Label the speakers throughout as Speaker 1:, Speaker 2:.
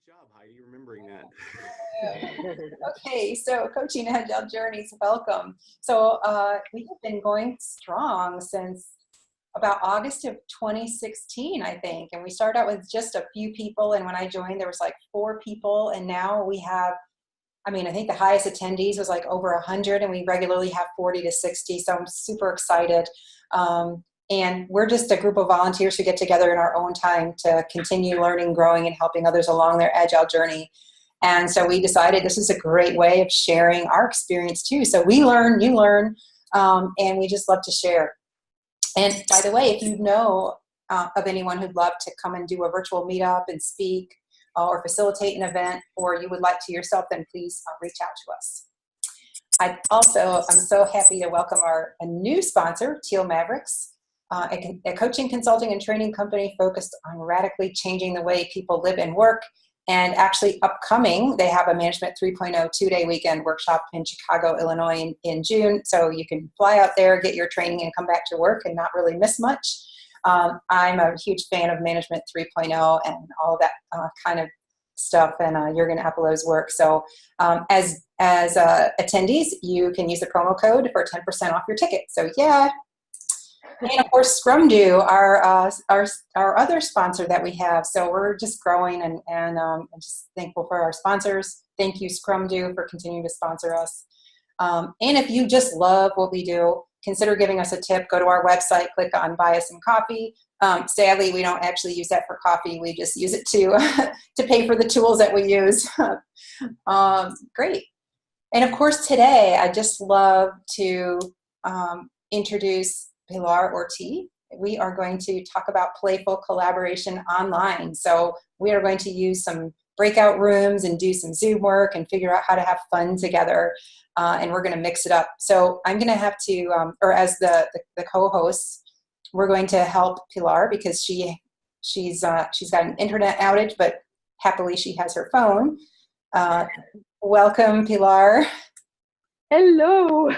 Speaker 1: job, Heidi, remembering that.
Speaker 2: Okay, so Coaching Agile Journeys, welcome. So we have been going strong since about August of 2016, I think. And we started out with just a few people. And when I joined, there was like 4 people. And now we have, I think the highest attendees was like over 100, and we regularly have 40 to 60. So I'm super excited. And we're just a group of volunteers who get together in our own time to continue learning, growing, and helping others along their Agile journey. And so we decided this is a great way of sharing our experience too. So we learn, you learn, and we just love to share. And by the way, if you know of anyone who'd love to come and do a virtual meetup and speak or facilitate an event, or you would like to yourself, then please reach out to us. I'm so happy to welcome a new sponsor, Teal Mavericks, a coaching, consulting, and training company focused on radically changing the way people live and work. And actually upcoming, they have a Management 3.0 2-day weekend workshop in Chicago, Illinois in June. So you can fly out there, get your training, and come back to work and not really miss much. I'm a huge fan of Management 3.0 and all that kind of stuff, and Jürgen Appelow's work. So as attendees, you can use the promo code for 10% off your ticket. So yeah. And of course, ScrumDo, our other sponsor that we have. So we're just growing, and I'm just thankful for our sponsors. Thank you, ScrumDo, for continuing to sponsor us. And if you just love what we do, consider giving us a tip. Go to our website, click on Buy Us Some Coffee. Sadly, we don't actually use that for coffee. We just use it to pay for the tools that we use. Great. And of course, today, I just love to introduce Pilar Orti. We are going to talk about playful collaboration online. So we are going to use some breakout rooms and do some Zoom work and figure out how to have fun together. And we're going to mix it up. So I'm going to have to, or as the co-host, we're going to help Pilar because she's got an internet outage, but happily she has her phone. Welcome, Pilar.
Speaker 3: Hello.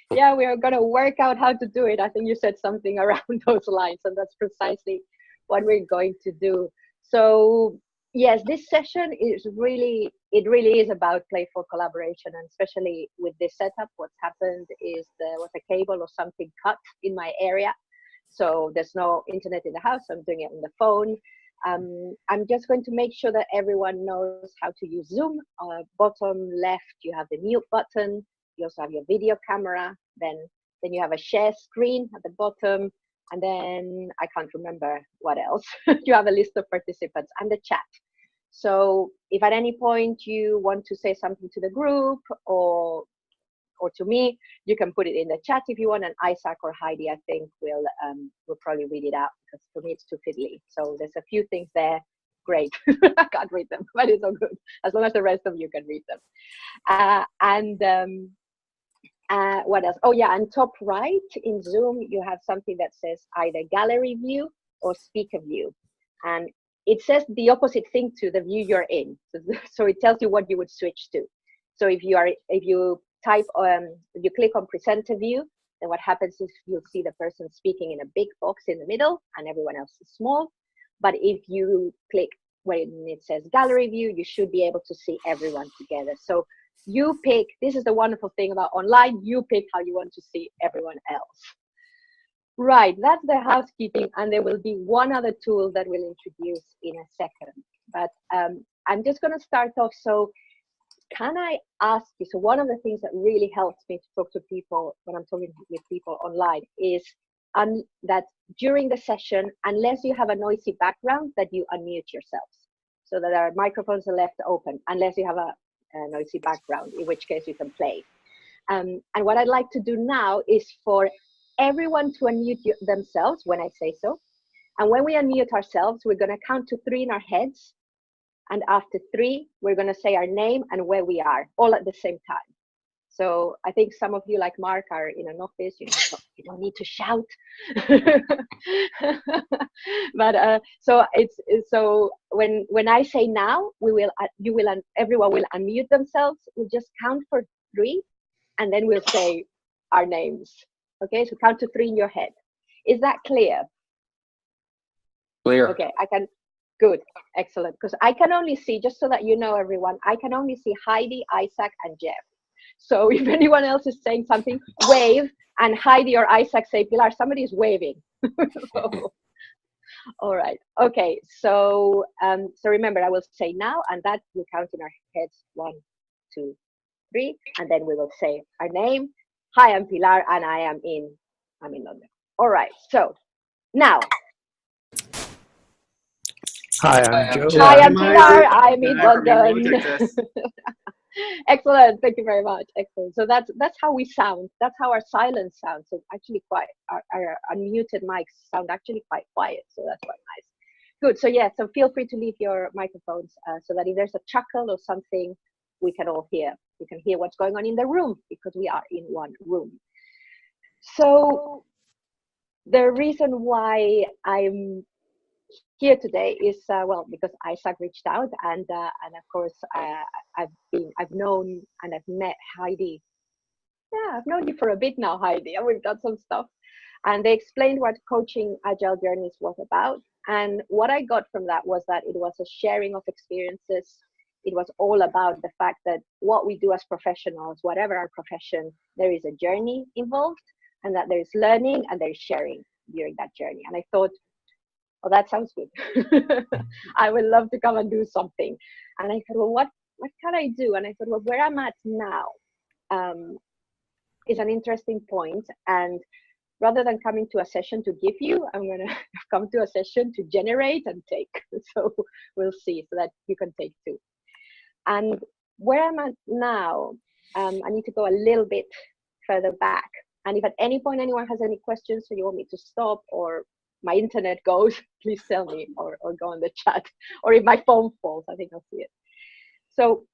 Speaker 3: Yeah, we are going to work out how to do it. I think you said something around those lines, and that's precisely what we're going to do. So yes, this session really is about playful collaboration, and especially with this setup, what's happened is there was a cable or something cut in my area. So there's no internet in the house. I'm doing it on the phone. I'm just going to make sure that everyone knows how to use Zoom. Bottom left, you have the mute button. You also have your video camera. Then you have a share screen at the bottom. And then I can't remember what else. You have a list of participants and the chat. So if at any point you want to say something to the group or to me, you can put it in the chat if you want, and Isaac or Heidi, I think, will probably read it out, because for me it's too fiddly. So there's a few things there. Great. I can't read them, but it's all good, as long as the rest of you can read them. What else? Oh yeah, and top right in Zoom, you have something that says either gallery view or speaker view. And it says the opposite thing to the view you're in. So it tells you what you would switch to. So if you click on presenter view, then what happens is you'll see the person speaking in a big box in the middle and everyone else is small. But if you click when it says gallery view, you should be able to see everyone together. So you pick, this is the wonderful thing about online, you pick how you want to see everyone else. Right, that's the housekeeping, and there will be one other tool that we'll introduce in a second. But I'm just going to start off. So can I ask you, so one of the things that really helps me to talk to people when I'm talking with people online is that during the session, unless you have a noisy background, that you unmute yourselves, so that our microphones are left open, unless you have a noisy background, in which case you can play. And what I'd like to do now is for everyone to unmute themselves when I say so. And when we unmute ourselves, we're going to count to 3 in our heads. And after 3, we're going to say our name and where we are, all at the same time. So I think some of you, like Mark, are in an office. You don't need to shout. But so when I say now, everyone will unmute themselves. We'll just count for 3, and then we'll say our names. Okay, so count to 3 in your head. Is that clear?
Speaker 1: Clear.
Speaker 3: Okay, Good, excellent. Because I can only see, just so that you know, everyone, I can only see Heidi, Isaac, and Jeff. So if anyone else is saying something, wave, and Heidi or Isaac say, Pilar, somebody is waving. So, all right. Okay. So so remember, I will say now, and that will count in our heads. 1, 2, 3, and then we will say our name. Hi, I'm Pilar, and I'm in London. All right. So now.
Speaker 1: Hi, I'm Joe.
Speaker 3: Hi, I'm Pilar. I'm in London. Excellent. Thank you very much. Excellent. So that's how we sound. That's how our silence sounds. So actually, quite our unmuted mics sound actually quite quiet. So that's quite nice. Good. So yeah. So feel free to leave your microphones so that if there's a chuckle or something, we can all hear. We can hear what's going on in the room because we are in one room. So the reason why I'm here today is well because Isaac reached out and of course I've known and I've met Heidi. Yeah, I've known you for a bit now, Heidi, and we've done some stuff. And they explained what coaching Agile Journeys was about. And what I got from that was that it was a sharing of experiences. It was all about the fact that what we do as professionals, whatever our profession, there is a journey involved, and that there's learning and there's sharing during that journey. And I thought, oh, that sounds good. I would love to come and do something. And I thought, well, what can I do? And I thought, well, where I'm at now is an interesting point. And rather than coming to a session to give you, I'm going to come to a session to generate and take. So we'll see, so that you can take too. And where I'm at now, I need to go a little bit further back. And if at any point anyone has any questions, so you want me to stop or my internet goes, please tell me, or go on the chat. Or if my phone falls, I think I'll see it. So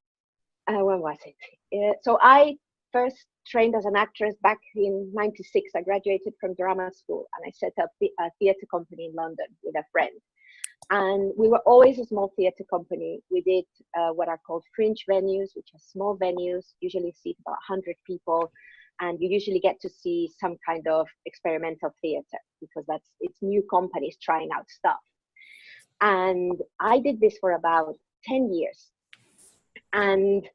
Speaker 3: when was it? So I first trained as an actress back in '96. I graduated from drama school and I set up a theatre company in London with a friend. And we were always a small theatre company. We did what are called fringe venues, which are small venues, usually seat about 100 people. And you usually get to see some kind of experimental theatre because it's new companies trying out stuff. And I did this for about 10 years. And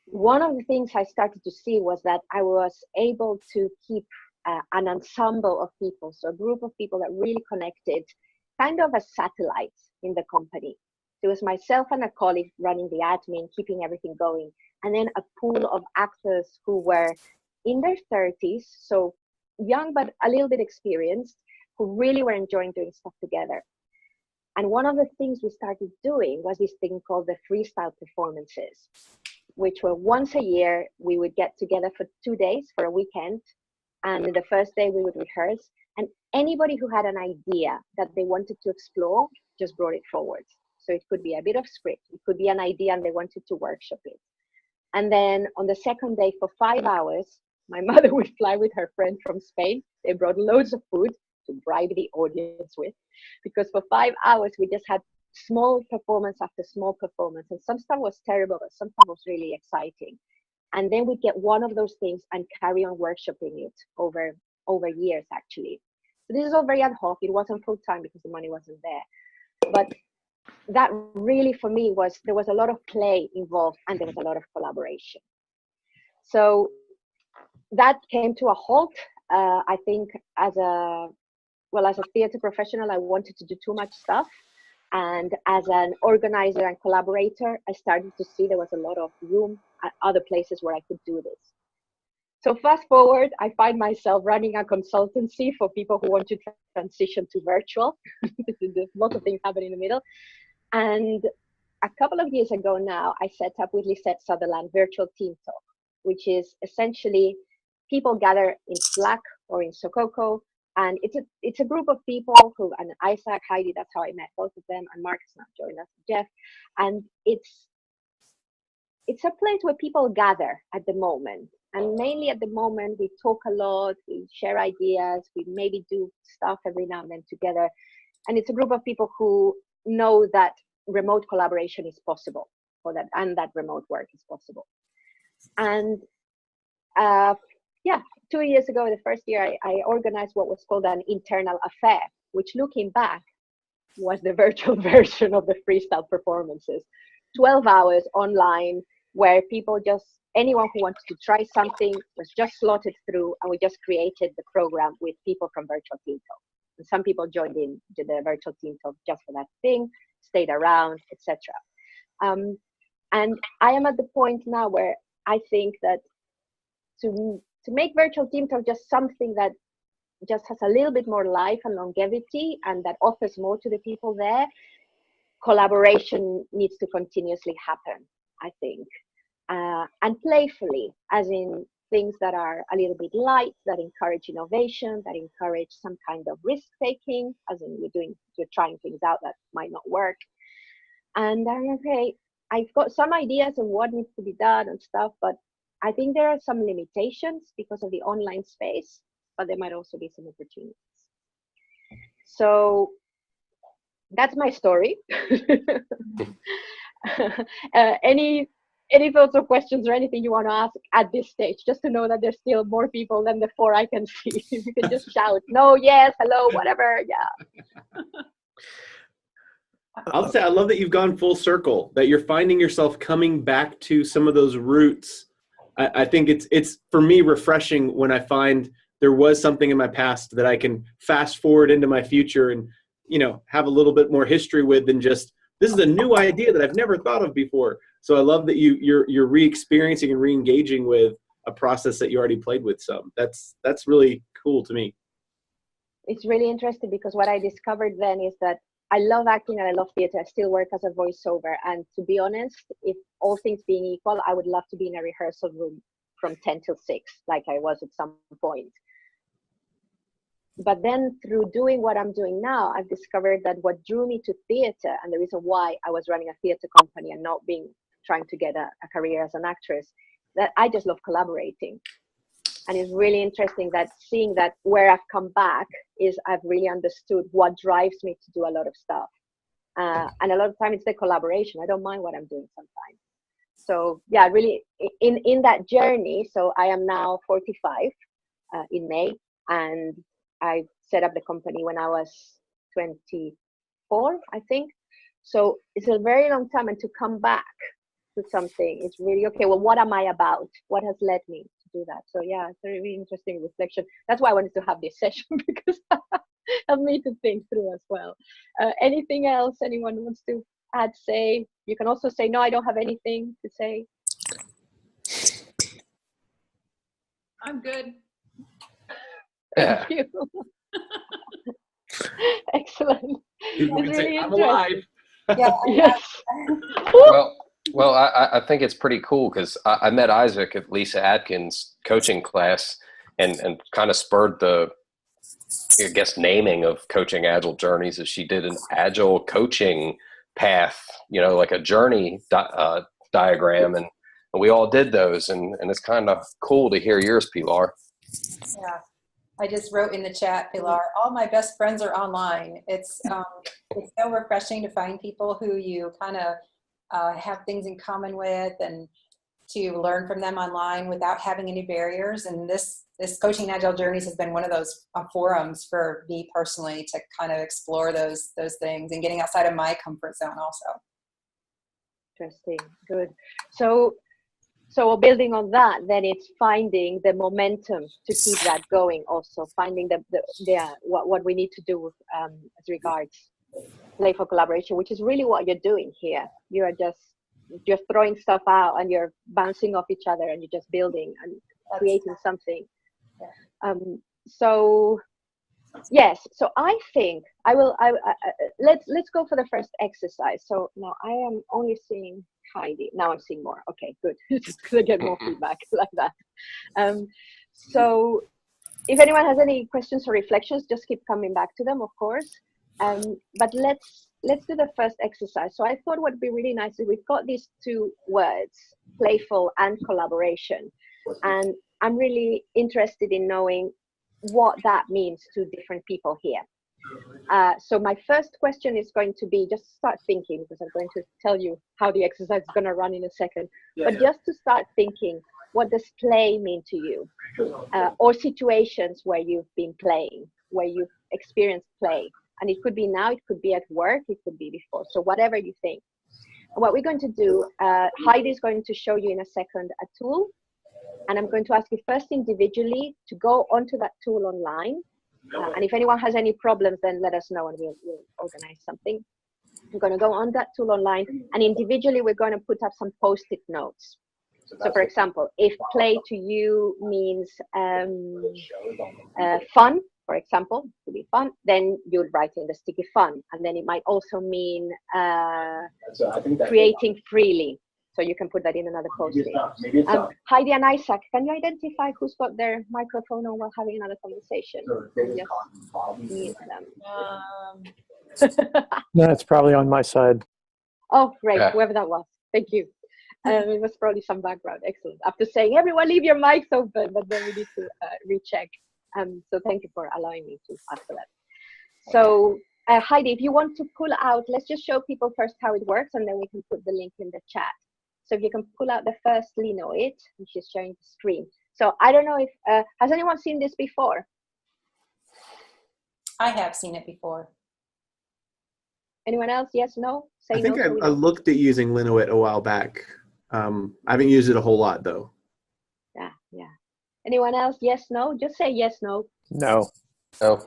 Speaker 3: one of the things I started to see was that I was able to keep an ensemble of people, so a group of people that really connected, kind of as satellites in the company. It was myself and a colleague running the admin, keeping everything going, and then a pool of actors who were in their 30s, so young but a little bit experienced, who really were enjoying doing stuff together. And one of the things we started doing was this thing called the freestyle performances, which were once a year. We would get together for 2 days, for a weekend. And the first day we would rehearse. And anybody who had an idea that they wanted to explore just brought it forward. So it could be a bit of script. It could be an idea and they wanted to workshop it. And then on the second day for 5 hours, my mother would fly with her friend from Spain. They brought loads of food to bribe the audience with, because for 5 hours we just had small performance after small performance, and some stuff was terrible, but some stuff was really exciting. And then we'd get one of those things and carry on workshopping it over years, actually. So this is all very ad hoc. It wasn't full time because the money wasn't there. But that really, for me, there was a lot of play involved and there was a lot of collaboration. So that came to a halt. I think as a theater professional, I wanted to do too much stuff. And as an organizer and collaborator, I started to see there was a lot of room at other places where I could do this. So fast forward, I find myself running a consultancy for people who want to transition to virtual. There's lots of things happening in the middle. And a couple of years ago now, I set up with Lisette Sutherland Virtual Team Talk, which is essentially people gather in Slack or in Sococo. And it's a group of people who, and Isaac, Heidi, that's how I met both of them, and Mark has now joined us, Jeff. And it's a place where people gather at the moment. And mainly at the moment, we talk a lot, we share ideas, we maybe do stuff every now and then together. And it's a group of people who know that remote collaboration is possible, and that remote work is possible. And 2 years ago, the first year, I organized what was called an internal affair, which, looking back, was the virtual version of the freestyle performances. 12 hours online where people anyone who wanted to try something was just slotted through, and we just created the program with people from Virtual Team Talk. And some people joined in to the Virtual Team Talk just for that thing, stayed around, etc. And I am at the point now where I think that to make Virtual Team Talk just something that just has a little bit more life and longevity and that offers more to the people there, collaboration needs to continuously happen, I think. And playfully, as in things that are a little bit light, that encourage innovation, that encourage some kind of risk taking, as in you're trying things out that might not work. And okay, I've got some ideas of what needs to be done and stuff, but I think there are some limitations because of the online space, but there might also be some opportunities. So that's my story. Any thoughts or questions or anything you want to ask at this stage, just to know that there's still more people than the 4 I can see. You can just shout, no, yes, hello, whatever, yeah.
Speaker 4: I'll say I love that you've gone full circle, that you're finding yourself coming back to some of those roots. I think it's for me refreshing when I find there was something in my past that I can fast forward into my future and, have a little bit more history with than just, this is a new idea that I've never thought of before. So I love that you're re-experiencing and re-engaging with a process that you already played with some. That's really cool to me.
Speaker 3: It's really interesting because what I discovered then is that I love acting and I love theater. I still work as a voiceover. And to be honest, if all things being equal, I would love to be in a rehearsal room from 10 till 6, like I was at some point. But then through doing what I'm doing now, I've discovered that what drew me to theater, and the reason why I was running a theater company and not trying to get a career as an actress, that I just love collaborating. And it's really interesting that seeing that where I've come back is I've really understood what drives me to do a lot of stuff. And a lot of time it's the collaboration. I don't mind what I'm doing sometimes. So yeah, really in that journey, so I am now 45 in May, and I set up the company when I was 24, I think. So it's a very long time, and to come back to something, it's really, okay, well, what am I about? What has led me to do that? So yeah, it's a really interesting reflection. That's why I wanted to have this session, because helped me to think through as well. Anything else anyone wants to add, say? You can also say, no, I don't have anything to say.
Speaker 5: I'm good.
Speaker 3: Thank you. Excellent.
Speaker 4: People
Speaker 3: It's
Speaker 4: can say,
Speaker 3: really
Speaker 4: I'm alive.
Speaker 2: Yeah.
Speaker 3: Yes.
Speaker 6: Well, I think it's pretty cool because I met Isaac at Lisa Atkins' coaching class and kind of spurred the, I guess, naming of Coaching Agile Journeys, as she did an Agile coaching path, like a journey diagram. And we all did those. And it's kind of cool to hear yours, Pilar.
Speaker 2: Yeah. I just wrote in the chat, Pilar, all my best friends are online. It's so refreshing to find people who you kind of have things in common with, and to learn from them online without having any barriers. And this Coaching Agile Journeys has been one of those forums for me personally to kind of explore those things and getting outside of my comfort zone also.
Speaker 3: Interesting. Good. So building on that, then it's finding the momentum to keep that going. Also finding what we need to do as regards playful collaboration, which is really what you're doing here. You are just throwing stuff out and you're bouncing off each other and you're just building and creating something. So yes, so I think let's go for the first exercise. So now I am only seeing Heidi. Now I'm seeing more. Okay, good. Just because I get more feedback like that. So if anyone has any questions or reflections, just keep coming back to them, of course. But let's do the first exercise. So I thought what would be really nice is we've got these two words, playful and collaboration. And I'm really interested in knowing what that means to different people here. So my first question is going to be, just start thinking, because I'm going to tell you how the exercise is going to run in a second. But just to start thinking, what does play mean to you? Or situations where you've been playing, where you've experienced play. And it could be now, it could be at work, it could be before. So whatever you think. What we're going to do, Heidi is going to show you in a second a tool. And I'm going to ask you first individually to go onto that tool online. And if anyone has any problems, then let us know and we'll organize something. We're going to go on that tool online, and individually we're going to put up some post-it notes. So for example, if play to you means fun, for example, to be fun, then you'd write in the sticky fun. And then it might also mean creating freely. So you can put that in another post-it. Heidi and Isaac, can you identify who's got their microphone on while having another conversation? Just mute them.
Speaker 1: That's probably on my side.
Speaker 3: Oh, great,
Speaker 6: Yeah.
Speaker 3: whoever that was. Thank you. It was probably some background. Excellent. After saying, everyone leave your mics open, but then we need to recheck. So thank you for allowing me to ask for that. So Heidi, if you want to pull out, let's just show people first how it works, and then we can put the link in the chat. So if you can pull out the first Linoid, and she's sharing the screen. So I don't know if, has anyone seen this before?
Speaker 2: I have seen it before.
Speaker 3: Anyone else? Yes, no? Say
Speaker 4: I think
Speaker 3: no,
Speaker 4: I looked at using Linowit a while back. I haven't used it a whole lot though.
Speaker 3: Yeah, yeah. Anyone else? Yes, no? Just say yes, no.
Speaker 1: No.
Speaker 6: Oh,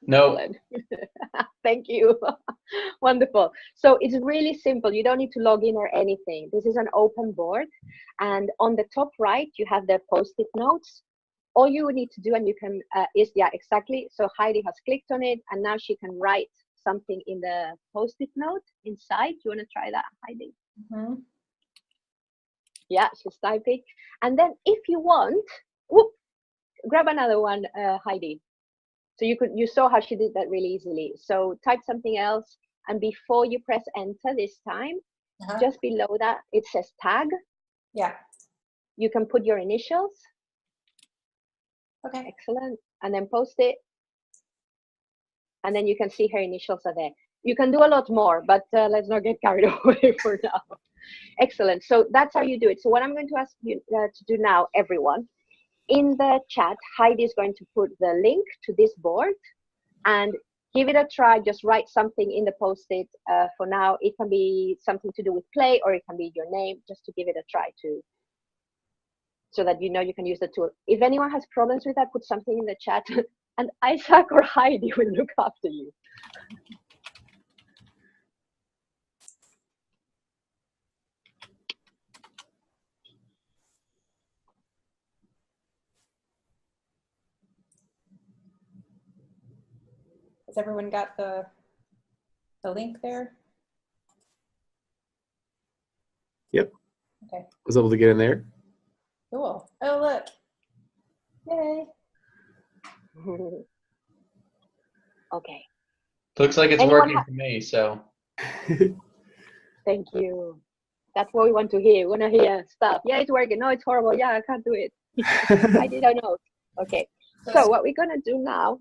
Speaker 7: No.
Speaker 3: Thank you. Wonderful. So it's really simple. You don't need to log in or anything. This is an open board. And on the top right, you have the post-it notes. All you need to do, and you can, yeah, exactly. So Heidi has clicked on it, and now she can write something in the post-it note inside. You want to try that, Heidi?
Speaker 2: Mm-hmm.
Speaker 3: Yeah, she's typing. And then if you want, whoop, grab another one, Heidi. So you saw how she did that really easily. So type something else, and before you press enter this time, just below that, it says tag.
Speaker 2: Yeah.
Speaker 3: You can put your initials.
Speaker 2: Okay.
Speaker 3: Excellent. And then post it. And then you can see her initials are there. You can do a lot more, but let's not get carried away for now. Excellent. So that's how you do it. So what I'm going to ask you to do now, everyone, in the chat, Heidi is going to put the link to this board and give it a try. Just write something in the post-it. For now, it can be something to do with play, or it can be your name, just to give it a try too, so that you know you can use the tool. If anyone has problems with that, put something in the chat, and Isaac or Heidi will look after you.
Speaker 2: Has everyone got the link there?
Speaker 4: Yep.
Speaker 2: Okay.
Speaker 4: Was able to get in there.
Speaker 2: Cool. Oh, look. Yay.
Speaker 3: Okay.
Speaker 7: Looks like it's
Speaker 3: Anyone
Speaker 7: working for me, so.
Speaker 3: Thank you. That's what we want to hear. We want to hear stuff. Yeah, it's working. No, it's horrible. Yeah, I can't do it. I didn't know. Okay. So what we're gonna do now,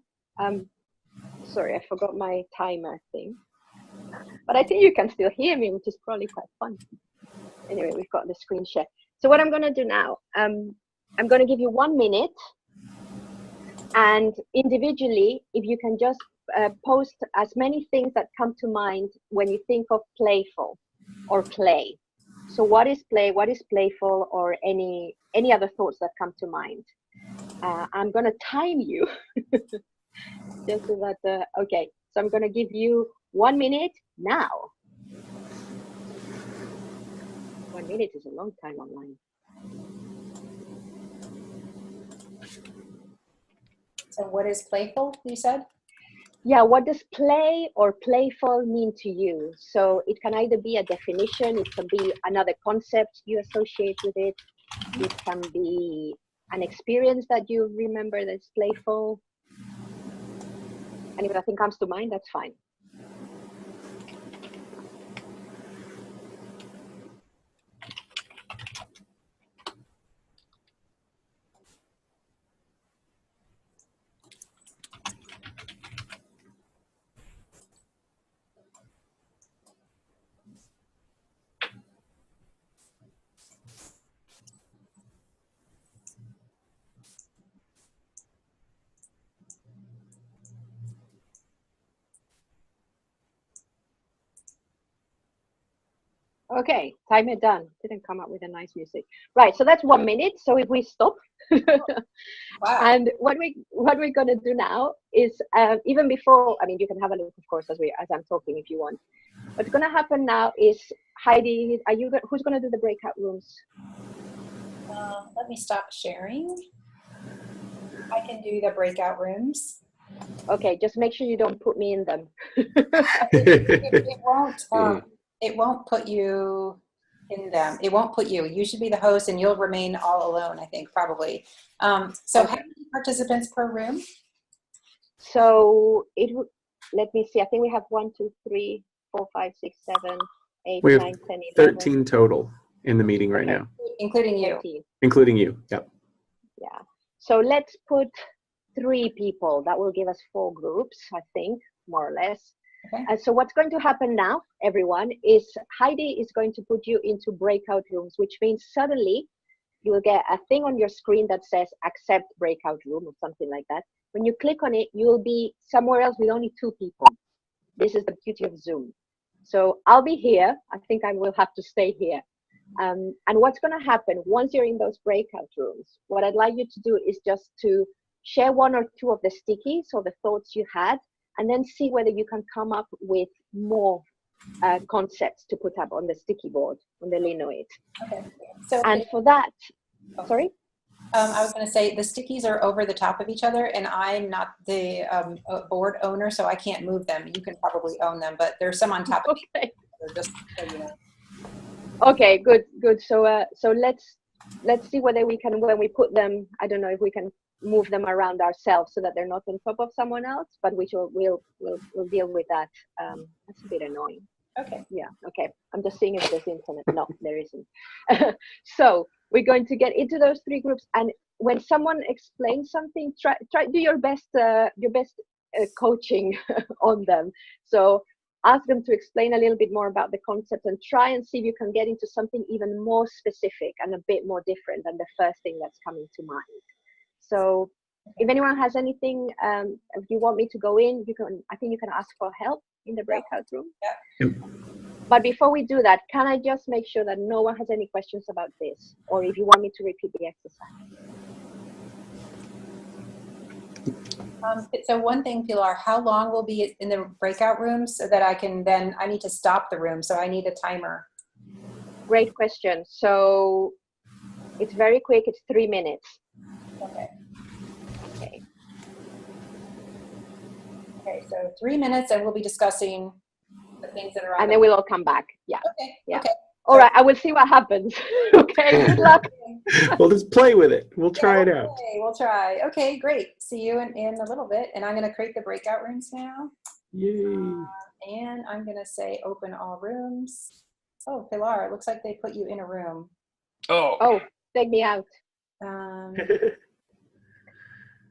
Speaker 3: sorry, I forgot my timer thing. But I think you can still hear me, which is probably quite fun. Anyway, we've got the screen share. So what I'm gonna do now, I'm gonna give you 1 minute, and individually, if you can just post as many things that come to mind when you think of playful or play. So what is play, what is playful, or any other thoughts that come to mind. I'm gonna time you just so that, okay, so I'm gonna give you 1 minute now. 1 minute is a long time online.
Speaker 2: So what is playful, you said?
Speaker 3: Yeah, what does play or playful mean to you? So it can either be a definition, it can be another concept you associate with it, it can be an experience that you remember that's playful. And if nothing comes to mind, that's fine. Okay, timer done. Didn't come up with a nice music. Right, so that's 1 minute. So if we stop,
Speaker 2: Wow.
Speaker 3: and what we're gonna do now is even before. I mean, you can have a look, of course, as I'm talking if you want. What's gonna happen now is Heidi. Who's gonna do the breakout rooms?
Speaker 2: Let me stop sharing. I can do the breakout rooms.
Speaker 3: Okay, just make sure you don't put me in them.
Speaker 2: It won't put you in them. It won't put you. You should be the host, and you'll remain all alone, I think, probably. So how many participants per room?
Speaker 3: So let me see. I think we have 1, 2, 3, 4, 5, 6, 7, 8,
Speaker 4: We have
Speaker 3: 9, 10, 11.
Speaker 4: 13 total in the meeting right now.
Speaker 2: Including you.
Speaker 3: 13.
Speaker 4: Including you. Yep.
Speaker 3: Yeah. So let's put 3 people. That will give us 4 groups, I think, more or less.
Speaker 2: Okay.
Speaker 3: And so what's going to happen now, everyone, is Heidi is going to put you into breakout rooms, which means suddenly you will get a thing on your screen that says accept breakout room or something like that. When you click on it, you will be somewhere else with only 2 people. This is the beauty of Zoom. So I'll be here. I think I will have to stay here. And what's going to happen once you're in those breakout rooms, what I'd like you to do is just to share 1 or 2 of the stickies or the thoughts you had, and then see whether you can come up with more concepts to put up on the sticky board, on the linoid.
Speaker 2: Okay. So,
Speaker 3: And for that, sorry?
Speaker 2: I was going to say the stickies are over the top of each other, and I'm not the board owner, so I can't move them. You can probably own them, but there's some on top of each
Speaker 3: Okay.
Speaker 2: other, just so you know.
Speaker 3: Okay, good. So let's see whether we can, when we put them, I don't know if we can move them around ourselves so that they're not on top of someone else, but we'll deal with that. That's a bit annoying.
Speaker 2: Okay.
Speaker 3: Yeah, okay. I'm just seeing if there's internet. No, there isn't. So we're going to get into those 3 groups, and when someone explains something, try do your best coaching on them. So ask them to explain a little bit more about the concept, and try and see if you can get into something even more specific and a bit more different than the first thing that's coming to mind. So if anyone has anything, if you want me to go in, I think you can ask for help in the breakout room.
Speaker 2: Yeah.
Speaker 3: But before we do that, can I just make sure that no one has any questions about this? Or if you want me to repeat the exercise?
Speaker 2: So one thing, Pilar, how long will be in the breakout rooms so that I need to stop the room, so I need a timer.
Speaker 3: Great question. So it's very quick, it's 3 minutes.
Speaker 2: Okay.
Speaker 3: Okay.
Speaker 2: Okay, so 3 minutes, and we'll be discussing the things that are on.
Speaker 3: And then we'll all come back. Yeah.
Speaker 2: Okay.
Speaker 3: Yeah.
Speaker 2: Okay.
Speaker 3: All right. I will see what happens. Okay. Good luck.
Speaker 4: We'll just play with it. We'll try it out.
Speaker 2: Okay, we'll try. Okay, great. See you in a little bit. And I'm going to create the breakout rooms now.
Speaker 4: Yay.
Speaker 2: And I'm going to say open all rooms. Oh, Pilar, it looks like they put you in a room.
Speaker 3: Oh, take me out.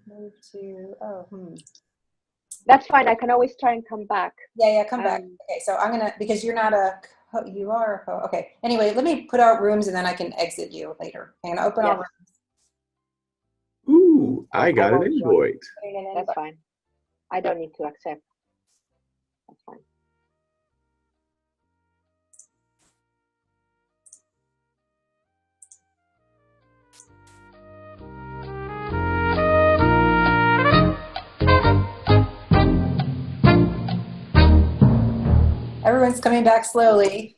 Speaker 2: Move to,
Speaker 3: That's fine. I can always try and come back.
Speaker 2: Yeah, come back. Okay, so I'm going to, because you're not you are, okay. Anyway, let me put out rooms and then I can exit you later. I'm going to open all rooms.
Speaker 4: Ooh, I got an invite.
Speaker 3: That's fine. I don't need to accept. That's fine.
Speaker 2: Everyone's coming back slowly.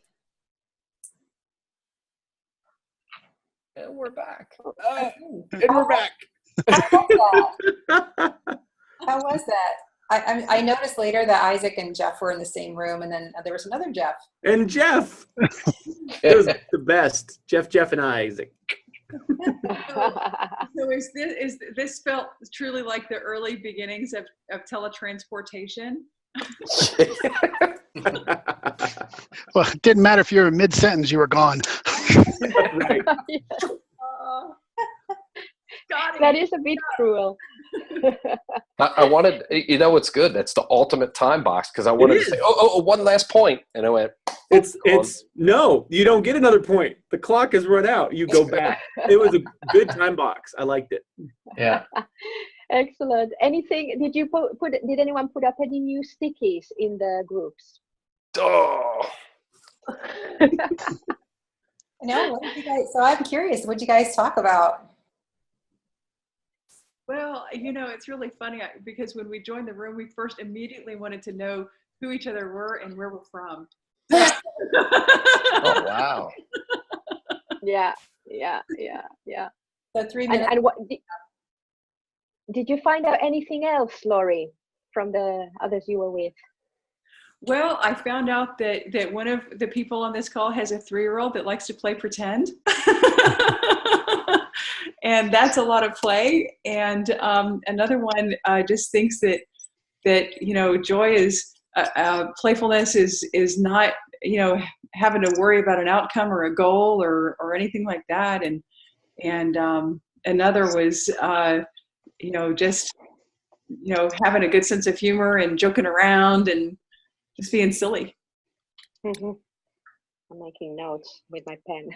Speaker 6: And we're back.
Speaker 4: And we're back.
Speaker 2: How was that? I noticed later that Isaac and Jeff were in the same room, and then there was another Jeff.
Speaker 4: And Jeff. It was the best. Jeff, and Isaac.
Speaker 5: So is this felt truly like the early beginnings of teletransportation?
Speaker 8: Well, it didn't matter if you were mid-sentence, you were gone.
Speaker 4: Right.
Speaker 3: That is a bit cruel.
Speaker 6: I wanted, what's good? That's the ultimate time box, because I wanted to say, one last point. And I went,
Speaker 4: It's no, you don't get another point. The clock has run out. You go back. It was a good time box. I liked it.
Speaker 7: Yeah.
Speaker 3: Excellent. Anything, did anyone put up any new stickies in the groups?
Speaker 6: oh.
Speaker 2: No, what did you guys, so I'm curious, what did you guys talk about?
Speaker 5: Well, it's really funny because when we joined the room, we first immediately wanted to know who each other were and where we're from.
Speaker 6: Oh, wow.
Speaker 3: Yeah.
Speaker 2: So 3 minutes.
Speaker 3: And what did you find out anything else, Lori, from the others you were with?
Speaker 5: Well, I found out that one of the people on this call has a 3-year-old that likes to play pretend. And that's a lot of play. And another one just thinks that joy is playfulness is not having to worry about an outcome or a goal or anything like that. And another was just having a good sense of humor and joking around and just being silly.
Speaker 3: Mm-hmm. I'm making notes with my pen.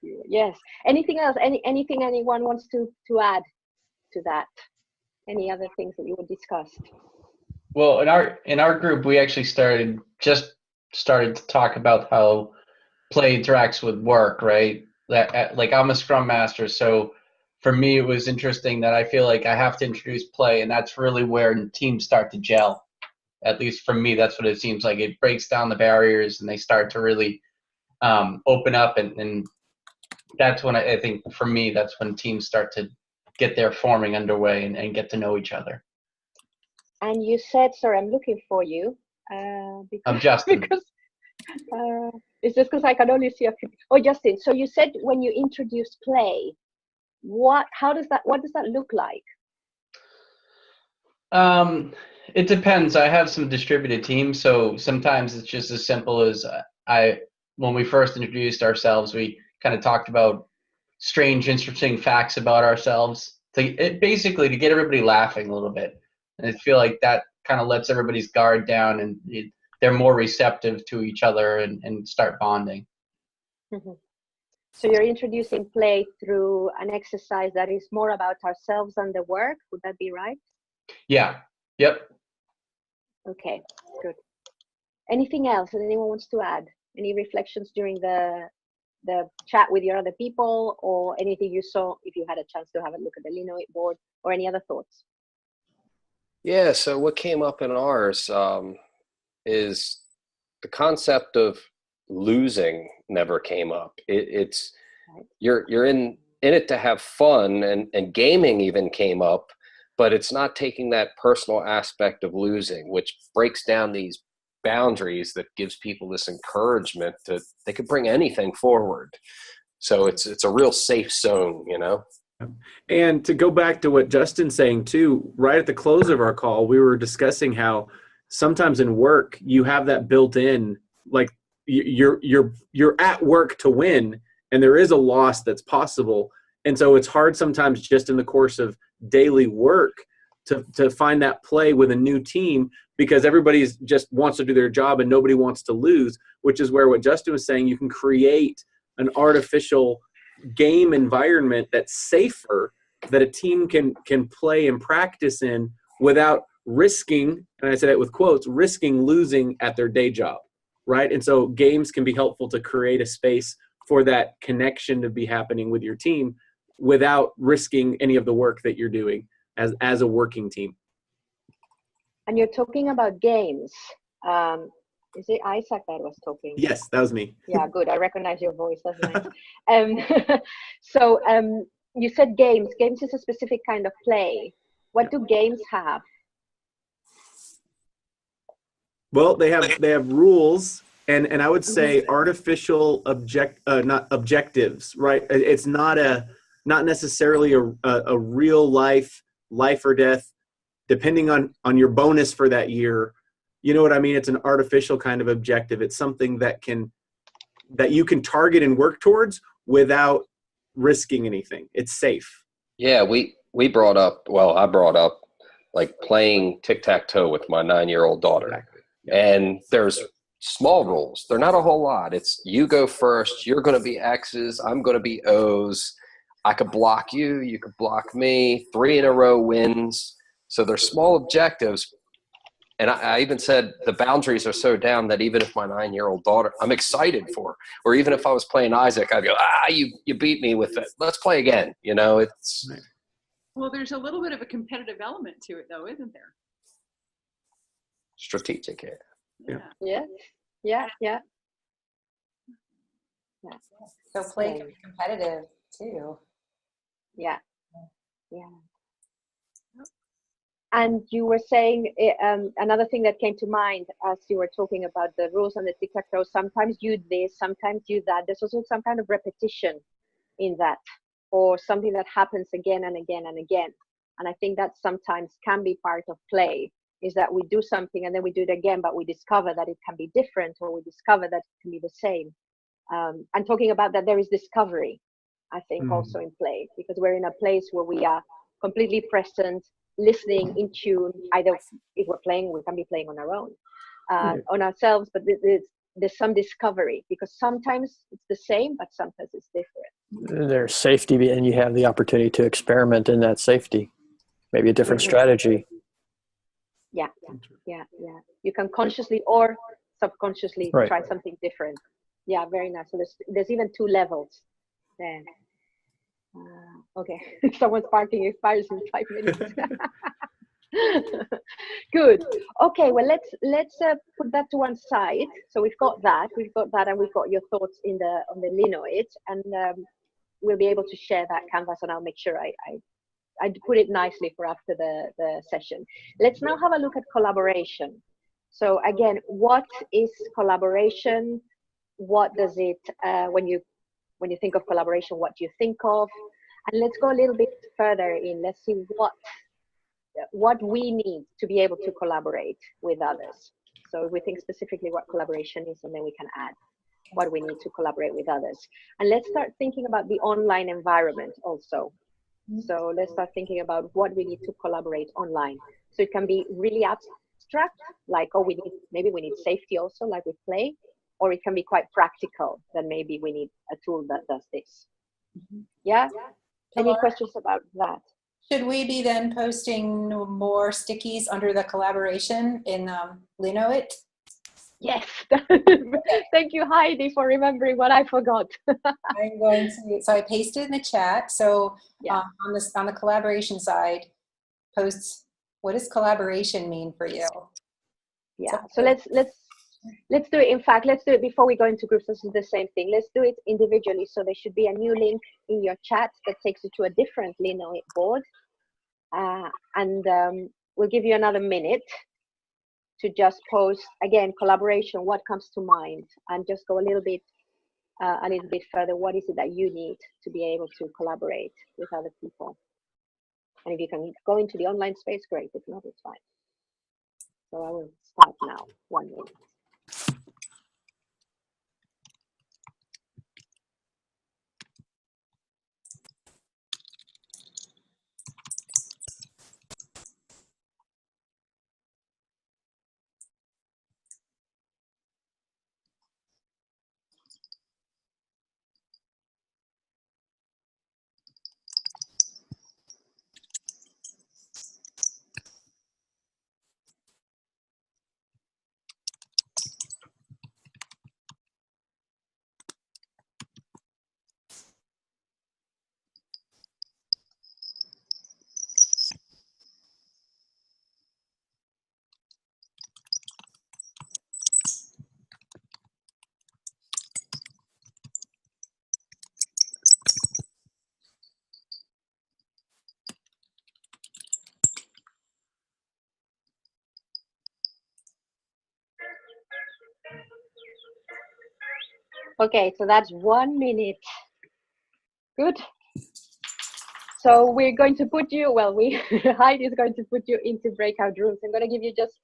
Speaker 3: Yes. Anything else? Anything anyone wants to add to that? Any other things that you would discuss?
Speaker 7: Well, in our group, we actually started to talk about how play interacts with work, right? Like I'm a Scrum Master, so for me, it was interesting that I feel like I have to introduce play, and that's really where teams start to gel. At least for me, that's what it seems like. It breaks down the barriers, and they start to really open up, and that's when I think for me, that's when teams start to get their forming underway and get to know each other.
Speaker 3: And you said, sorry, I'm looking for you.
Speaker 7: I'm Justin.
Speaker 3: Because it's just because I can only see a few. Oh, Justin. So you said when you introduced play, what does that look like?
Speaker 7: It depends. I have some distributed teams, so sometimes it's just as simple as when we first introduced ourselves, we kind of talked about strange, interesting facts about ourselves basically to get everybody laughing a little bit. And I feel like that kind of lets everybody's guard down and they're more receptive to each other and start bonding.
Speaker 3: Mm-hmm. So you're introducing play through an exercise that is more about ourselves than the work. Would that be right?
Speaker 7: Yeah. Yep.
Speaker 3: Okay, good. Anything else that anyone wants to add? Any reflections during the chat with your other people, or anything you saw if you had a chance to have a look at the Linoit board, or any other thoughts?
Speaker 6: Yeah, so what came up in ours is the concept of losing never came up. It's
Speaker 3: right.
Speaker 6: You're in it to have fun, and gaming even came up, but it's not taking that personal aspect of losing, which breaks down these boundaries that gives people this encouragement that they could bring anything forward. So it's a real safe zone,
Speaker 4: And to go back to what Justin's saying too, right at the close of our call, we were discussing how sometimes in work you have that built in, like you're at work to win, and there is a loss that's possible. And so it's hard sometimes just in the course of daily work to find that play with a new team, because everybody's just wants to do their job and nobody wants to lose, which is where what Justin was saying, you can create an artificial game environment that's safer, that a team can play and practice in without risking, and I say that with quotes, risking losing at their day job, right? And so games can be helpful to create a space for that connection to be happening with your team without risking any of the work that you're doing as a working team.
Speaker 3: And you're talking about games. Is it Isaac that was talking?
Speaker 4: Yes, that was me.
Speaker 3: Yeah, good. I recognize your voice. That's nice. So you said games. Games is a specific kind of play. What do games have?
Speaker 4: Well, they have rules, and I would say artificial not objectives, right? It's not necessarily a real life or death, depending on your bonus for that year. You know what I mean? It's an artificial kind of objective. It's something that you can target and work towards without risking anything. It's safe.
Speaker 6: Yeah, I brought up like playing tic-tac-toe with my 9-year-old daughter.
Speaker 4: Exactly. Yeah.
Speaker 6: And there's small rules. They're not a whole lot. It's you go first, you're going to be X's, I'm going to be O's. I could block you, you could block me. 3 in a row wins. So they're small objectives. And I even said the boundaries are so down that even if my 9-year-old daughter, I'm excited for, or even if I was playing Isaac, I'd go, you beat me with it. Let's play again. You know, it's.
Speaker 5: Well, there's a little bit of a competitive element to it, though, isn't there?
Speaker 6: Strategic.
Speaker 5: Yeah.
Speaker 3: Yeah.
Speaker 2: So play can be competitive too.
Speaker 3: Yeah. And you were saying another thing that came to mind as you were talking about the rules and the tic-tac-toe, sometimes you this, sometimes you that. There's also some kind of repetition in that, or something that happens again and again and again. And I think that sometimes can be part of play, is that we do something and then we do it again, but we discover that it can be different, or we discover that it can be the same. And talking about that, there is discovery, I think, also in play, because we're in a place where we are completely present, listening, in tune. Either if we're playing, we can be playing on our own, on ourselves, but there's some discovery, because sometimes it's the same, but sometimes it's different.
Speaker 1: There's safety, and you have the opportunity to experiment in that safety. Maybe a different strategy.
Speaker 3: Yeah. You can consciously or subconsciously try something different. Yeah, very nice. So there's even 2 levels then. Okay, someone's parking expires in 5 minutes. Good. Okay, well let's put that to one side. So we've got that, and we've got your thoughts on the Linoid, and we'll be able to share that canvas, and I'll make sure I put it nicely for after the session. Let's now have a look at collaboration. So again, what is collaboration? What does it when you think of collaboration, what do you think of? And let's go a little bit further in. Let's see what we need to be able to collaborate with others. So we think specifically what collaboration is, and then we can add what we need to collaborate with others. And let's start thinking about the online environment also. So let's start thinking about what we need to collaborate online. So it can be really abstract, like, maybe we need safety also, like with play, or it can be quite practical, that maybe we need a tool that does this. Yeah? Any questions about that?
Speaker 2: Should we be then posting more stickies under the collaboration in Linoit?
Speaker 3: Yes. Thank you, Heidi, for remembering what I forgot.
Speaker 2: I'm going to, so I pasted in the chat. So on the collaboration side, posts, what does collaboration mean for you?
Speaker 3: Yeah, so let's do it. In fact, let's do it before we go into groups. This is the same thing. Let's do it individually. So there should be a new link in your chat that takes you to a different Linoit board. And we'll give you another minute to just post, again, collaboration, what comes to mind, and just go a little bit further. What is it that you need to be able to collaborate with other people? And if you can go into the online space, great. If not, it's fine. So I will start now, 1 minute. Okay, so that's 1 minute. Good. So we're going to put you, Heidi is going to put you into breakout rooms. I'm going to give you just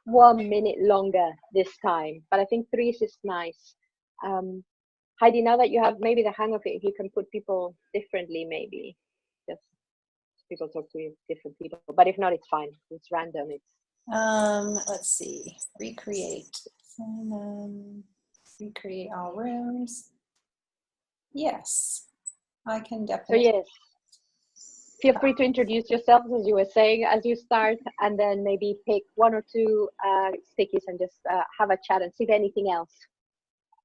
Speaker 3: 1 minute longer this time, but I think 3 is nice. Heidi, now that you have maybe the hang of it, if you can put people differently, maybe just people talk to different people, but if not, it's fine. It's random.
Speaker 2: Let's see, recreate. Recreate all rooms. Yes, I can definitely.
Speaker 3: So yes, Feel free to introduce yourselves, as you were saying, as you start, and then maybe pick one or two stickies and just have a chat and see if anything else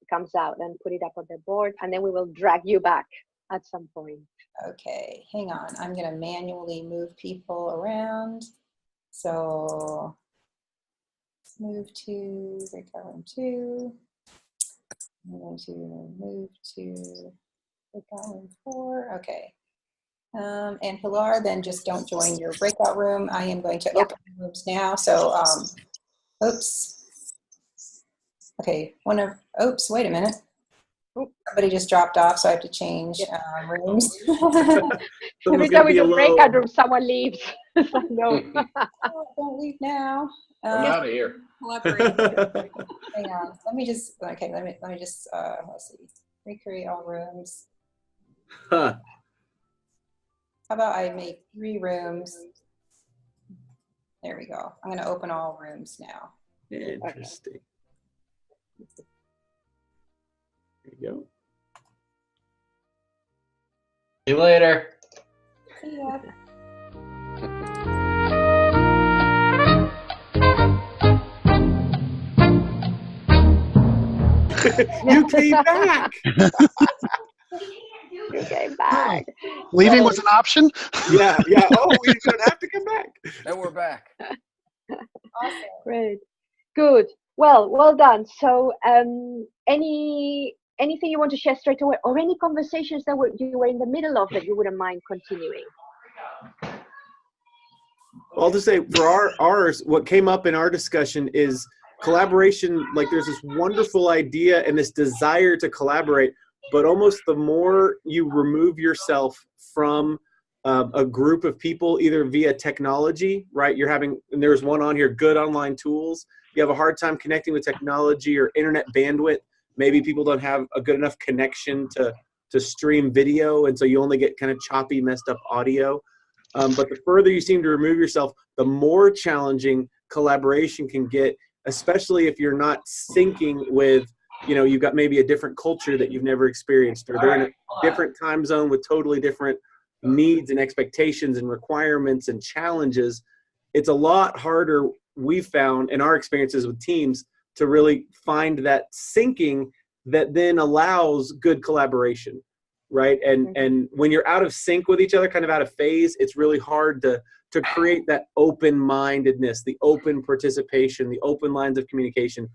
Speaker 3: comes out and put it up on the board, and then we will drag you back at some point.
Speaker 2: Okay, hang on. I'm going to manually move people around. So let's move to breakout room 2. I'm going to move to breakout room 4. Okay. And Pilar, then just don't join your breakout room. I am going to open the rooms now. So, oops. Okay, oops, wait a minute. Somebody just dropped off, so I have to change rooms.
Speaker 3: Every time we do breakout room, someone leaves. No.
Speaker 2: Oh, don't leave now.
Speaker 6: I'm out of here.
Speaker 2: Hang on. Let me just let's see. Recreate all rooms.
Speaker 4: Huh.
Speaker 2: How about I make 3 rooms? There we go. I'm going to open all rooms now.
Speaker 4: Interesting. There you go.
Speaker 7: See you later.
Speaker 2: See ya.
Speaker 4: You came back.
Speaker 3: You came back.
Speaker 8: Leaving was an option?
Speaker 4: Yeah. Oh, we don't have to come back.
Speaker 6: And we're back.
Speaker 2: Awesome.
Speaker 3: Great. Good. Well done. So anything you want to share straight away, or any conversations that you were in the middle of that you wouldn't mind continuing?
Speaker 4: I'll just say for ours, what came up in our discussion is collaboration. Like there's this wonderful idea and this desire to collaborate, but almost the more you remove yourself from a group of people, either via technology, right? And there's one on here, good online tools. You have a hard time connecting with technology or internet bandwidth. Maybe people don't have a good enough connection to stream video, and so you only get kind of choppy, messed up audio. But the further you seem to remove yourself, the more challenging collaboration can get, especially if you're not syncing with, you've got maybe a different culture that you've never experienced, or they're in a different time zone with totally different needs and expectations and requirements and challenges. It's a lot harder, we've found in our experiences with teams, to really find that syncing that then allows good collaboration, right? And when you're out of sync with each other, kind of out of phase, it's really hard to create that open-mindedness, the open participation, the open lines of communication,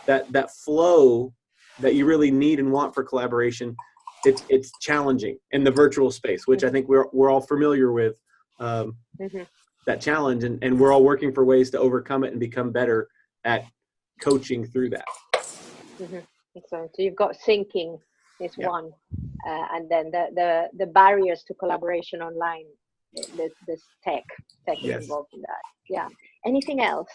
Speaker 4: that flow that you really need and want for collaboration. It's challenging in the virtual space, which I think we're all familiar with, that challenge, and we're all working for ways to overcome it and become better at coaching through that.
Speaker 3: So you've got syncing is one, and then the barriers to collaboration online, this tech is involved in that. Yeah. Anything else?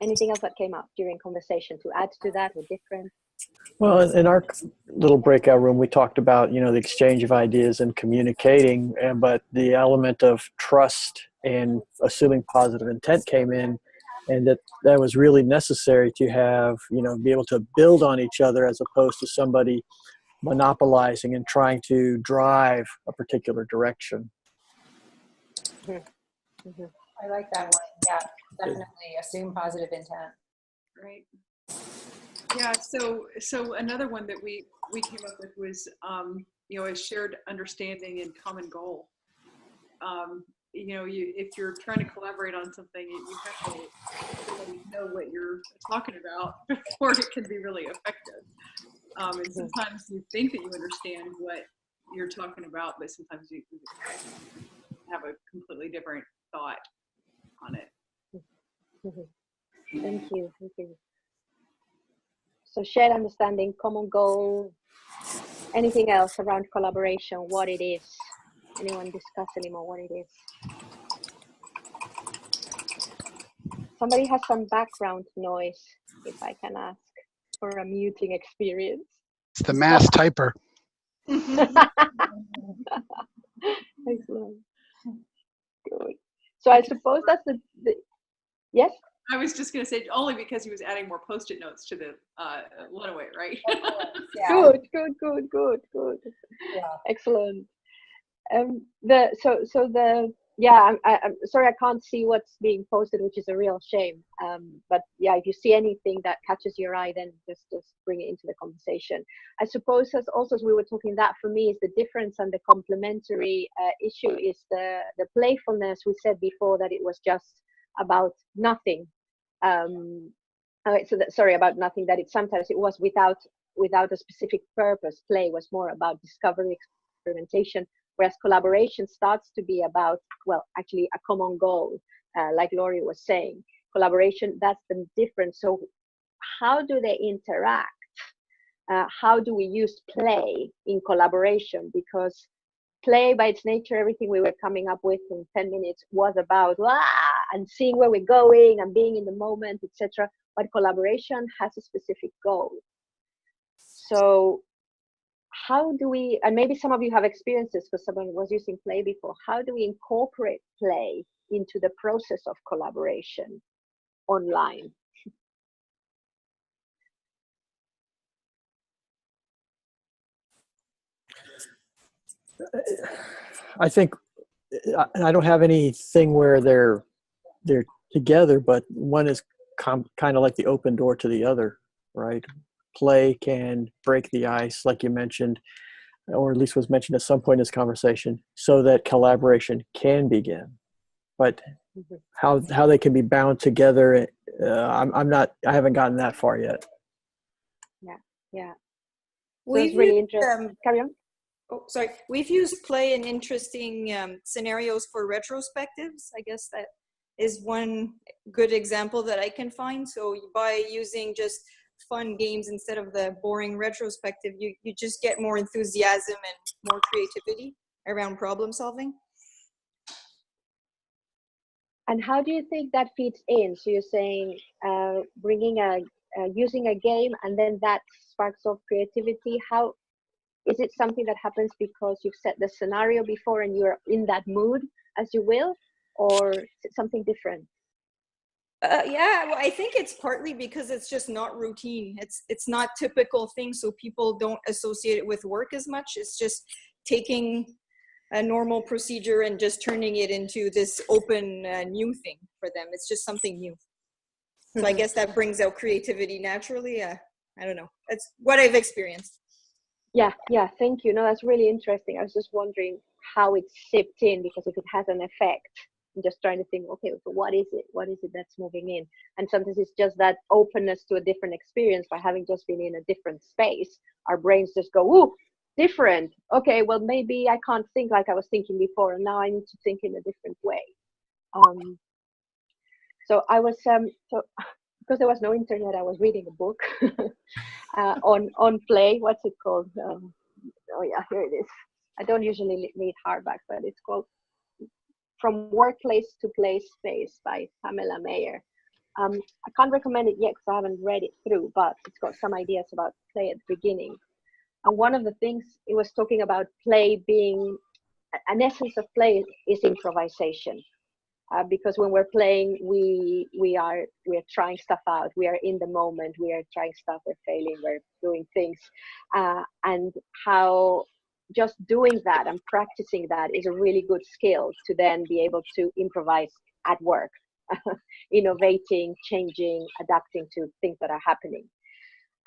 Speaker 3: Anything else that came up during conversation to add to that or different?
Speaker 1: Well, in our little breakout room, we talked about, the exchange of ideas and communicating, but the element of trust and assuming positive intent came in, and that was really necessary to have, be able to build on each other as opposed to somebody monopolizing and trying to drive a particular direction.
Speaker 2: I like that one. Yeah, definitely assume positive intent.
Speaker 5: Right. Yeah. So another one that we came up with was, a shared understanding and common goal. If you're trying to collaborate on something, you have to really know what you're talking about before it can be really effective. And sometimes you think that you understand what you're talking about, but sometimes you have a completely different thought on it.
Speaker 3: Thank you. So shared understanding, common goal. Anything else around collaboration? What it is? Anyone discuss anymore what it is? Somebody has some background noise, if I can ask for a muting experience.
Speaker 8: It's the mass typer.
Speaker 3: Excellent. Good. So I suppose that's the yes?
Speaker 5: I was just going to say only because he was adding more Post-it notes to the Lunaway, right?
Speaker 2: Yeah.
Speaker 3: Good.
Speaker 2: Yeah.
Speaker 3: Excellent. I'm sorry I can't see what's being posted, which is a real shame. But yeah, if you see anything that catches your eye, then just bring it into the conversation. I suppose as we were talking, that for me is the difference and the complementary issue is the playfulness. We said before that it was just about nothing. About nothing. That sometimes it was without a specific purpose. Play was more about discovery, experimentation. Whereas collaboration starts to be about, well, actually a common goal, like Laurie was saying. Collaboration, that's the difference. So how do they interact? How do we use play in collaboration? Because play by its nature, everything we were coming up with in 10 minutes was about and seeing where we're going and being in the moment, etc. But collaboration has a specific goal. So how do we, and maybe some of you have experiences because someone was using play before, how do we incorporate play into the process of collaboration online?
Speaker 1: I think I don't have anything where they're together, but one is kind of like the open door to the other, right? Play can break the ice, like you mentioned, or at least was mentioned at some point in this conversation, so that collaboration can begin. But how they can be bound together, I haven't gotten that far yet.
Speaker 3: Yeah.
Speaker 9: We've
Speaker 3: really
Speaker 9: used,
Speaker 3: interesting. Carry on.
Speaker 9: Oh, sorry. We've used play in interesting scenarios for retrospectives. I guess that is one good example that I can find. So by using just fun games instead of the boring retrospective, you just get more enthusiasm and more creativity around problem solving.
Speaker 3: And how do you think that fits in? So you're saying bringing using a game and then that sparks off creativity. How is it something that happens because you've set the scenario before and you're in that mood as you will, or is it something different?
Speaker 9: Yeah, well, I think it's partly because it's just not routine. It's not typical things, so people don't associate it with work as much. It's just taking a normal procedure and just turning it into this open new thing for them. It's just something new. So I guess that brings out creativity naturally. I don't know. That's what I've experienced. Yeah,
Speaker 3: thank you. No, that's really interesting. I was just wondering how it sipped in, because if it has an effect, I'm just trying to think, okay, so what is it? What is it that's moving in? And sometimes it's just that openness to a different experience by having just been in a different space. Our brains just go, ooh, different. Okay, well, maybe I can't think like I was thinking before, and now I need to think in a different way. So I was, because there was no internet, I was reading a book on play. What's it called? Oh yeah, here it is. I don't usually read hardbacks, but it's called From Workplace to Play Space by Pamela Mayer. I can't recommend it yet because I haven't read it through, but it's got some ideas about play at the beginning. And one of the things it was talking about play being, an essence of play is improvisation. Because when we're playing, we're trying stuff out. We are in the moment. We are trying stuff. We're failing. We're doing things, and how just doing that and practicing that is a really good skill to then be able to improvise at work, innovating, changing, adapting to things that are happening.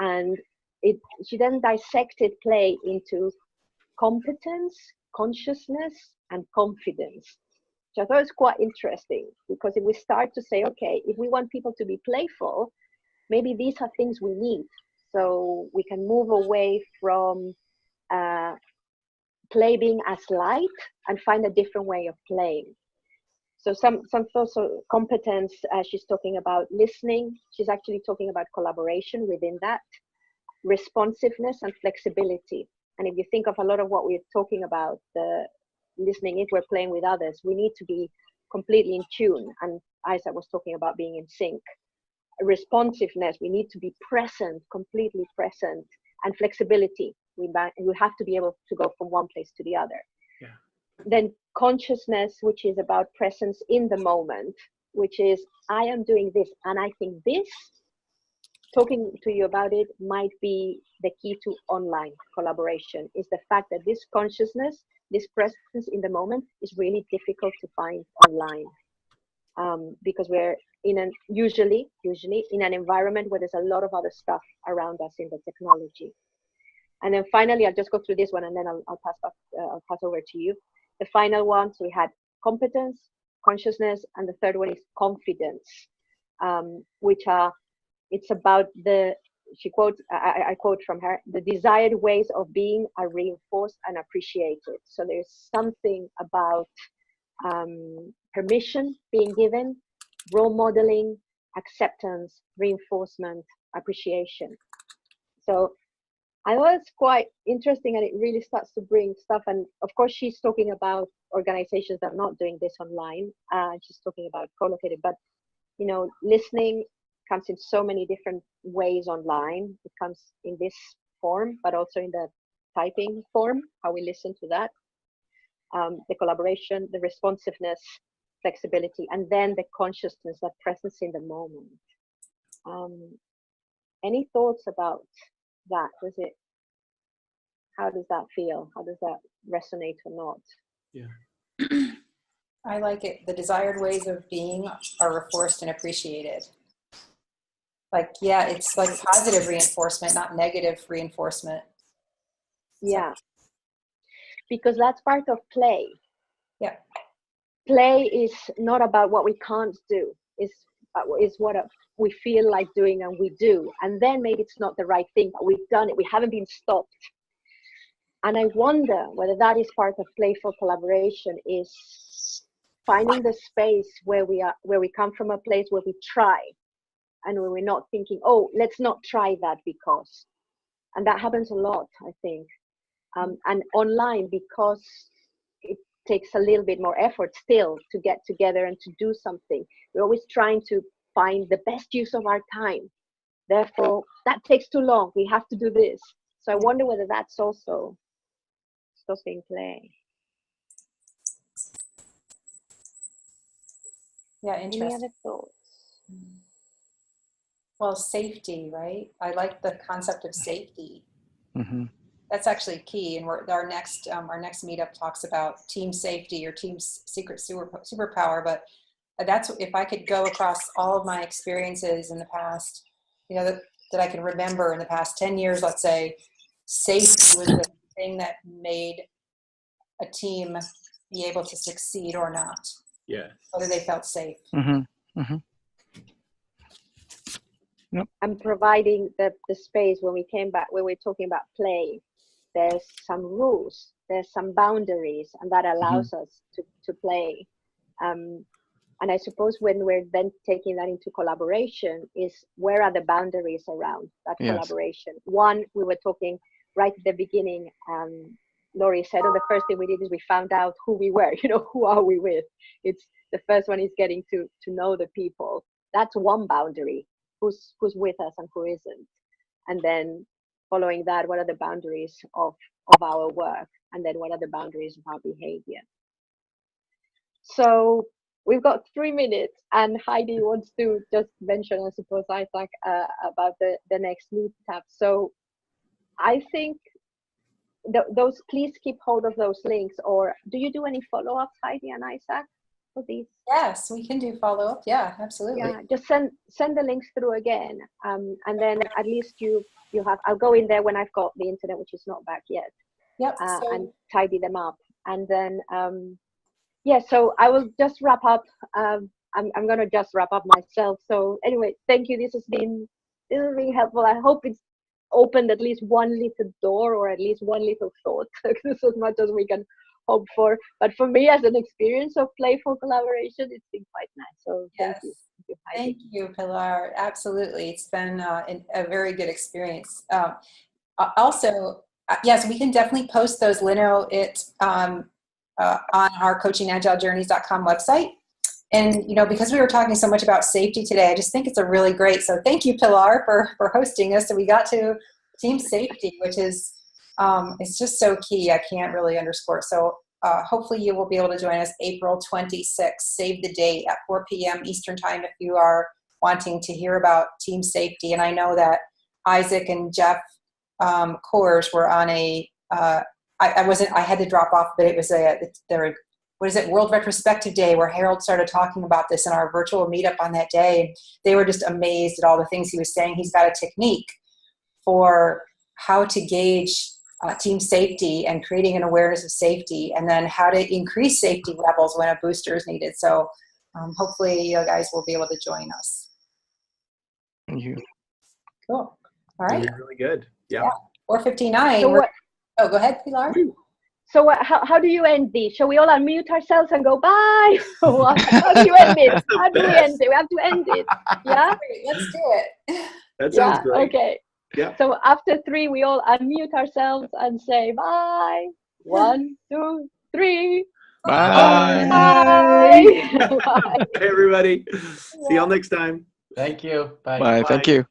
Speaker 3: And she then dissected play into competence, consciousness, and confidence. So I thought it was quite interesting, because if we start to say, okay, if we want people to be playful, maybe these are things we need. So we can move away from play being as light and find a different way of playing. So some also competence, she's talking about listening. She's actually talking about collaboration within that, responsiveness and flexibility. And if you think of a lot of what we're talking about, the listening, if we're playing with others, we need to be completely in tune. And Isaac was talking about being in sync. Responsiveness, we need to be present, completely present. And flexibility, we have to be able to go from one place to the other. Yeah. Then consciousness, which is about presence in the moment. which is, I am doing this and I think this, talking to you about it might be the key to online collaboration, is the fact that this consciousness, this presence in the moment is really difficult to find online. Because we're usually in an environment where there's a lot of other stuff around us in the technology. And then finally, I'll just go through this one and then I'll pass over to you. The final one, so we had competence, consciousness, and the third one is confidence, which are, it's about she quotes, I quote from her, the desired ways of being are reinforced and appreciated. So there's something about permission being given, role modeling, acceptance, reinforcement, appreciation. So I thought it's quite interesting, and it really starts to bring stuff. And of course, she's talking about organizations that are not doing this online. She's talking about co-located, but you know, listening comes in so many different ways online. It comes in this form, but also in the typing form, how we listen to that. The collaboration, the responsiveness, flexibility, and then the consciousness, that presence in the moment. Any thoughts about that? How does that feel? How does that resonate or not?
Speaker 4: Yeah.
Speaker 2: I like it. The desired ways of being are reinforced and appreciated. Like, yeah, it's like positive reinforcement, not negative reinforcement.
Speaker 3: Yeah. Because that's part of play.
Speaker 2: Yeah.
Speaker 3: Play is not about what we can't do. Is what we feel like doing and we do. And then maybe it's not the right thing, but we've done it. We haven't been stopped. And I wonder whether that is part of playful collaboration, is finding the space where we come from a place where we try and where we're not thinking, oh, let's not try that because. And that happens a lot, I think. And online, because it takes a little bit more effort still to get together and to do something. We're always trying to find the best use of our time. Therefore, that takes too long. We have to do this. So I wonder whether that's also stopping play.
Speaker 2: Yeah, interesting.
Speaker 3: Any other thoughts?
Speaker 2: Well, safety, right? I like the concept of safety.
Speaker 8: Mm-hmm.
Speaker 2: That's actually key. And our next meetup talks about team safety or team secret superpower. But that's, if I could go across all of my experiences in the past, you know, that I can remember in the past 10 years, let's say, safety was the thing that made a team be able to succeed or not.
Speaker 4: Yeah.
Speaker 2: Whether they felt safe.
Speaker 8: Mm-hmm. Mm-hmm. Yep.
Speaker 3: And providing the space when we came back, when we're talking about play, there's some rules, there's some boundaries, and that allows us to play. And I suppose when we're then taking that into collaboration, is where are the boundaries around that collaboration? One, we were talking right at the beginning, Laurie said, the first thing we did is we found out who we were, you know, who are we with? It's the first one is getting to know the people. That's one boundary, who's with us and who isn't. And then following that, what are the boundaries of our work? And then what are the boundaries of our behavior? So we've got 3 minutes, and Heidi wants to just mention, I suppose, Isaac, about the next meetup. So I think those, please keep hold of those links. Or do you do any follow-ups, Heidi and Isaac, for these?
Speaker 2: Yes, we can do follow-up. Yeah, absolutely.
Speaker 3: Yeah, just send the links through again, and then at least you have. I'll go in there when I've got the internet, which is not back yet.
Speaker 2: Yep.
Speaker 3: And tidy them up, and then yeah. So I will just wrap up. I'm gonna just wrap up myself. So anyway, thank you. This has been really helpful. I hope it's opened at least one little door, or at least one little thought. This is as much as we can hope for. But for me, as an experience of playful collaboration, it's been quite nice. So
Speaker 2: yes.
Speaker 3: Thank you.
Speaker 2: Thank you, Pilar. Absolutely. It's been a very good experience. Also, yes, we can definitely post those Lino on our coachingagilejourneys.com website. And, you know, because we were talking so much about safety today, I just think it's a really great, so thank you, Pilar, for hosting us. So we got to team safety, which is, it's just so key. I can't really underscore it. So hopefully you will be able to join us April 26th. Save the date at 4 p.m. Eastern Time if you are wanting to hear about team safety. And I know that Isaac and Jeff Coors were on a, I had to drop off, but it was World Retrospective Day, where Harold started talking about this in our virtual meetup on that day. And they were just amazed at all the things he was saying. He's got a technique for how to gauge team safety and creating an awareness of safety, and then how to increase safety levels when a booster is needed. So hopefully you guys will be able to join us.
Speaker 10: Thank you.
Speaker 2: Cool. All right.
Speaker 4: Really good. Yeah.
Speaker 2: 4:59.
Speaker 3: So
Speaker 2: oh, go ahead, Pilar.
Speaker 3: So how do you end this? Shall we all unmute ourselves and go bye? How do you end it? How do we end it? We have to end it. Yeah?
Speaker 2: Let's do it.
Speaker 4: That sounds great.
Speaker 3: Okay.
Speaker 4: Yeah.
Speaker 3: So after 3, we all unmute ourselves and say bye. 1, 2, 3.
Speaker 10: Bye.
Speaker 3: Bye. Bye.
Speaker 4: Bye, everybody. See y'all next time.
Speaker 7: Thank you. Bye.
Speaker 10: Bye. Thank you.